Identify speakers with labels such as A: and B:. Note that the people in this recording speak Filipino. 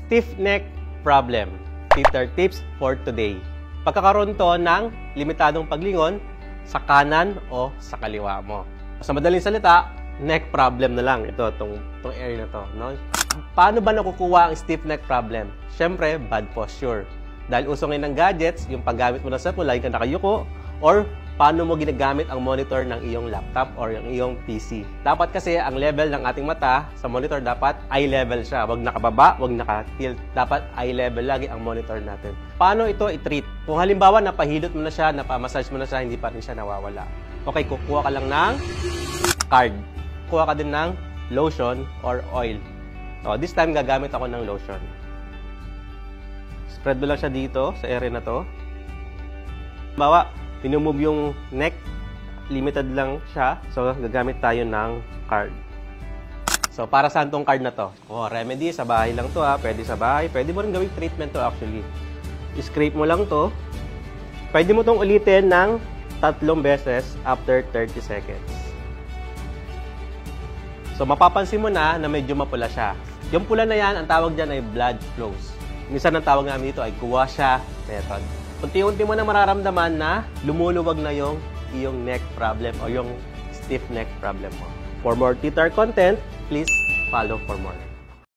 A: Stiff neck problem. Teeter tips for today. Pagkakaroon to ng limitadong paglingon sa kanan o sa kaliwa mo. Sa madaling salita, neck problem na lang. Itong area na to. No? Paano ba nakukuha ang stiff neck problem? Siyempre, bad posture. Dahil uso ngayon ng gadgets, yung paggamit mo ng cellphone, lagi ka nakayuko, or paano mo ginagamit ang monitor ng iyong laptop or yung iyong PC. Dapat kasi ang level ng ating mata sa monitor dapat eye level siya. Huwag nakababa, huwag naka-tilt. Dapat eye level lagi ang monitor natin. Paano ito i-treat? Kung halimbawa napahilot mo na siya, napamassage mo na siya, hindi pa rin siya nawawala. Okay, kukuha ka lang ng card. Kuha ka din ng lotion or oil. So, this time gagamit ako ng lotion. Spread mo lang siya dito sa area na to. Bawa, pinumove yung neck, limited lang siya. So, gagamit tayo ng card. So, para saan tong card na to? Oh, remedy, sa bahay lang to ha. Pwede sa bahay. Pwede mo rin gawing treatment to actually. I-scrape mo lang to. Pwede mo tong ulitin ng 3 beses after 30 seconds. So, mapapansin mo na medyo mapula siya. Yung pula na yan, ang tawag dyan ay blood flows. Minsan ang tawag namin dito ay gouache method. Unti-unti mo na mararamdaman na lumuluwag na yung iyong neck problem o yung stiff neck problem mo. For more teeter content, please follow for more.